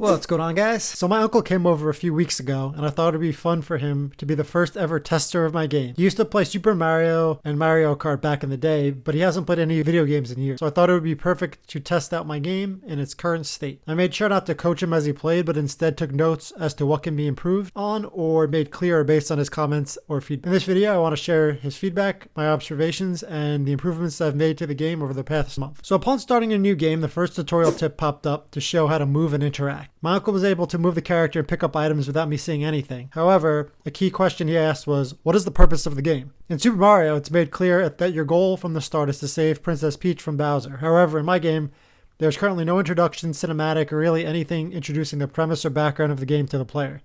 What's going on, guys? So my uncle came over a few weeks ago, and I thought it'd be fun for him to be the first ever tester of my game. He used to play Super Mario and Mario Kart back in the day, but he hasn't played any video games in years. So I thought it would be perfect to test out my game in its current state. I made sure not to coach him as he played, but instead took notes as to what can be improved on or made clearer based on his comments or feedback. In this video, I want to share his feedback, my observations, and the improvements I've made to the game over the past month. So upon starting a new game, the first tutorial tip popped up to show how to move and interact. My uncle was able to move the character and pick up items without me seeing anything. However, a key question he asked was, what is the purpose of the game? In Super Mario, it's made clear that your goal from the start is to save Princess Peach from Bowser. However, in my game, there's currently no introduction, cinematic, or really anything introducing the premise or background of the game to the player.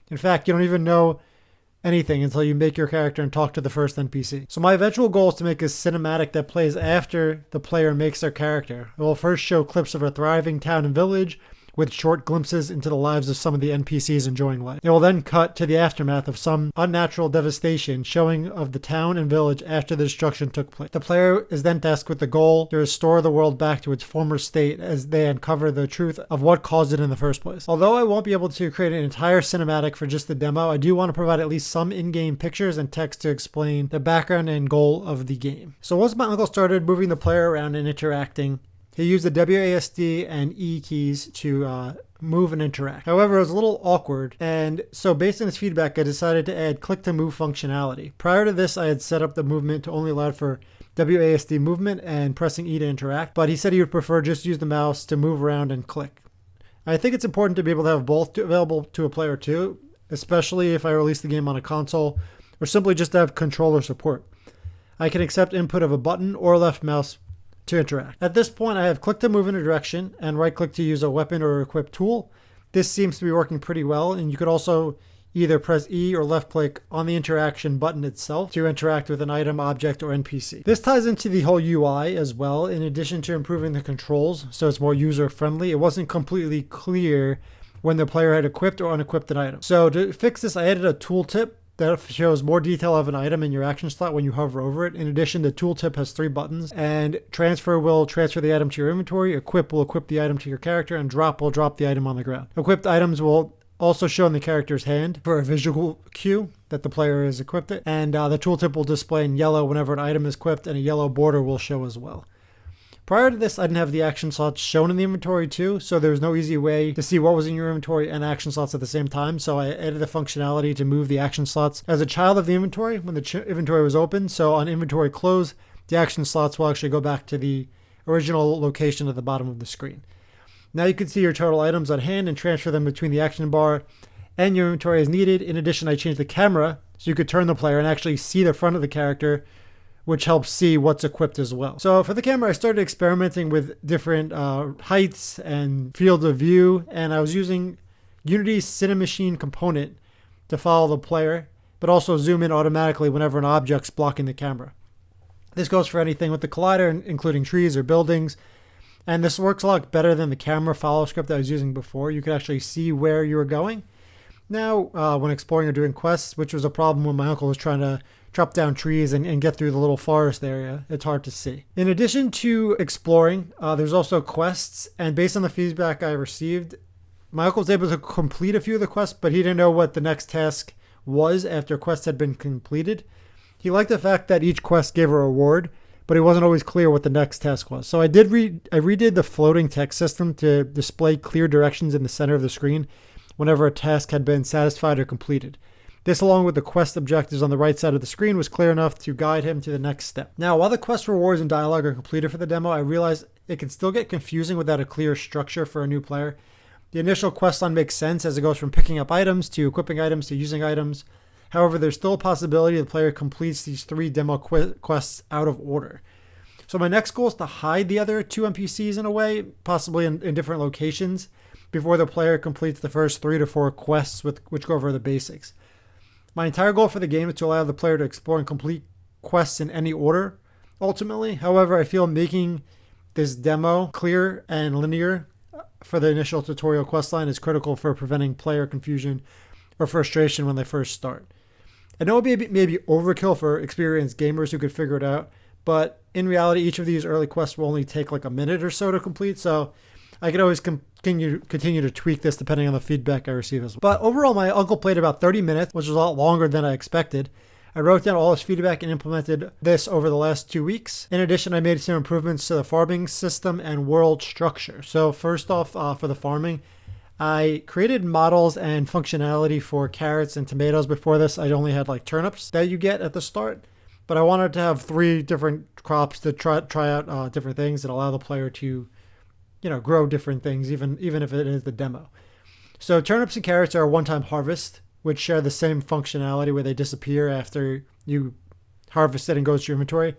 In fact, you don't even know anything until you make your character and talk to the first NPC. So my eventual goal is to make a cinematic that plays after the player makes their character. It will first show clips of a thriving town and village, with short glimpses into the lives of some of the NPCs enjoying life. It will then cut to the aftermath of some unnatural devastation, showing of the town and village after the destruction took place. The player is then tasked with the goal to restore the world back to its former state as they uncover the truth of what caused it in the first place. Although I won't be able to create an entire cinematic for just the demo, I do want to provide at least some in-game pictures and text to explain the background and goal of the game. So once my uncle started moving the player around and interacting, he used the WASD and E keys to move and interact. However, it was a little awkward, and so based on his feedback, I decided to add click to move functionality. Prior to this, I had set up the movement to only allow for WASD movement and pressing E to interact, but he said he would prefer just use the mouse to move around and click. I think it's important to be able to have both available to a player too, especially if I release the game on a console, or simply just to have controller support. I can accept input of a button or left mouse to interact. At this point, I have click to move in a direction and right click to use a weapon or equip tool. This seems to be working pretty well, and you could also either press E or left click on the interaction button itself to interact with an item, object, or NPC. This ties into the whole UI as well, in addition to improving the controls so it's more user friendly. It wasn't completely clear when the player had equipped or unequipped an item. So to fix this, I added a tooltip that shows more detail of an item in your action slot when you hover over it. In addition, the tooltip has 3 buttons, and transfer will transfer the item to your inventory, equip will equip the item to your character, and drop will drop the item on the ground. Equipped items will also show in the character's hand for a visual cue that the player has equipped it, and the tooltip will display in yellow whenever an item is equipped, and a yellow border will show as well. Prior to this, I didn't have the action slots shown in the inventory too, so there was no easy way to see what was in your inventory and action slots at the same time, so I added the functionality to move the action slots as a child of the inventory when the inventory was open, so on inventory close, the action slots will actually go back to the original location at the bottom of the screen. Now you can see your total items on hand and transfer them between the action bar and your inventory as needed. In addition, I changed the camera so you could turn the player and actually see the front of the character, which helps see what's equipped as well. So for the camera, I started experimenting with different heights and fields of view, and I was using Unity's Cinemachine component to follow the player, but also zoom in automatically whenever an object's blocking the camera. This goes for anything with the collider, including trees or buildings, and this works a lot better than the camera follow script I was using before. You could actually see where you were going. Now, when exploring or doing quests, which was a problem when my uncle was trying to chop down trees and get through the little forest area, it's hard to see. In addition to exploring, there's also quests, and based on the feedback I received, my uncle was able to complete a few of the quests, but he didn't know what the next task was after quests had been completed. He liked the fact that each quest gave a reward, but he wasn't always clear what the next task was. So I redid the floating text system to display clear directions in the center of the screen whenever a task had been satisfied or completed. This, along with the quest objectives on the right side of the screen, was clear enough to guide him to the next step. Now, while the quest rewards and dialogue are completed for the demo, I realized it can still get confusing without a clear structure for a new player. The initial quest line makes sense as it goes from picking up items to equipping items to using items. However, there's still a possibility the player completes these 3 demo quests out of order. So my next goal is to hide the other 2 NPCs in a way, possibly in different locations, before the player completes the first 3 to 4 quests which go over the basics. My entire goal for the game is to allow the player to explore and complete quests in any order, ultimately. However, I feel making this demo clear and linear for the initial tutorial quest line is critical for preventing player confusion or frustration when they first start. I know it may be overkill for experienced gamers who could figure it out, but in reality, each of these early quests will only take like a minute or so to complete, so I could always continue to tweak this depending on the feedback I receive as well. But overall, my uncle played about 30 minutes, which was a lot longer than I expected. I wrote down all his feedback and implemented this over the last 2 weeks. In addition, I made some improvements to the farming system and world structure. So first off, for the farming, I created models and functionality for carrots and tomatoes. Before this, I only had like turnips that you get at the start. But I wanted to have 3 different crops to try out different things and allow the player to, grow different things, even if it is the demo. So turnips and carrots are a one-time harvest, which share the same functionality where they disappear after you harvest it and goes to your inventory.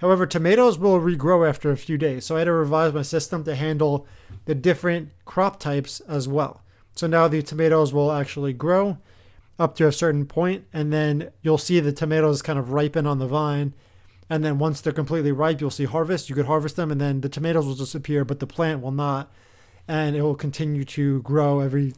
However, tomatoes will regrow after a few days. So I had to revise my system to handle the different crop types as well. So now the tomatoes will actually grow up to a certain point, and then you'll see the tomatoes kind of ripen on the vine. And then once they're completely ripe, you'll see harvest. You could harvest them, and then the tomatoes will disappear, but the plant will not. And it will continue to grow every,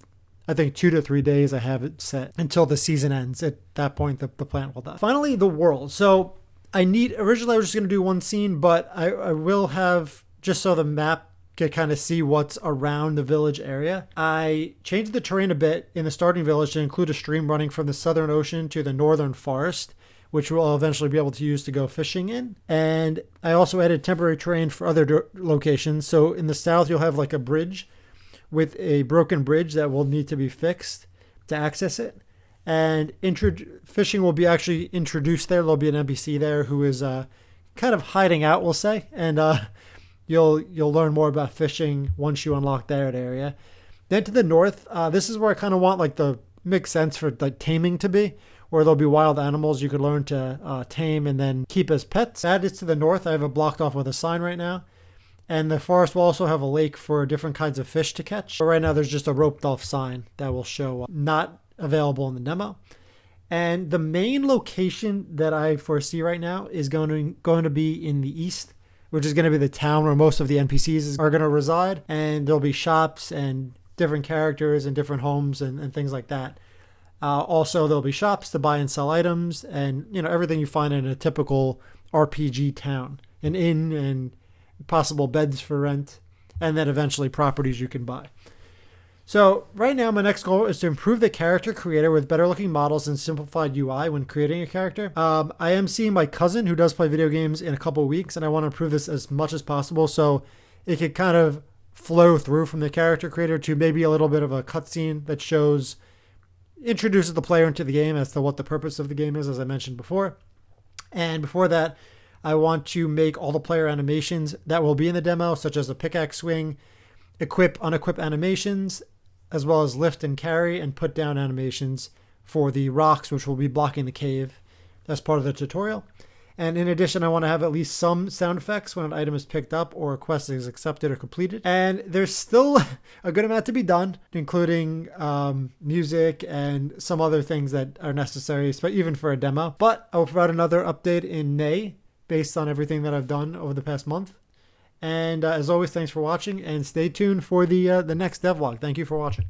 I think, 2 to 3 days. I have it set until the season ends. At that point, the plant will die. Finally, the world. So originally I was just going to do one scene, but I will have, just so the map can kind of see what's around the village area, I changed the terrain a bit in the starting village to include a stream running from the southern ocean to the northern forest, which we'll eventually be able to use to go fishing in. And I also added temporary terrain for other locations. So in the south, you'll have like a bridge with a broken bridge that will need to be fixed to access it. And fishing will be actually introduced there. There'll be an NPC there who is kind of hiding out, we'll say. And you'll learn more about fishing once you unlock that area. Then to the north, this is where I kind of want like the makes sense for like taming to be, where there'll be wild animals you could learn to tame and then keep as pets. That is to the north. I have it blocked off with a sign right now. And the forest will also have a lake for different kinds of fish to catch. But right now there's just a roped off sign that will show not available in the demo. And the main location that I foresee right now is going to be in the east, which is going to be the town where most of the NPCs are going to reside. And there'll be shops and different characters and different homes and things like that. Also, there'll be shops to buy and sell items and, everything you find in a typical RPG town. An inn and possible beds for rent, and then eventually properties you can buy. So right now, my next goal is to improve the character creator with better looking models and simplified UI when creating a character. I am seeing my cousin who does play video games in a couple of weeks, and I want to improve this as much as possible so it could kind of flow through from the character creator to maybe a little bit of a cutscene that introduces the player into the game as to what the purpose of the game is, as I mentioned before. And before that, I want to make all the player animations that will be in the demo, such as a pickaxe swing, equip, unequip animations, as well as lift and carry and put down animations for the rocks, which will be blocking the cave as part of the tutorial. And in addition, I want to have at least some sound effects when an item is picked up or a quest is accepted or completed. And there's still a good amount to be done, including music and some other things that are necessary, even for a demo. But I will provide another update in May based on everything that I've done over the past month. And as always, thanks for watching, and stay tuned for the next devlog. Thank you for watching.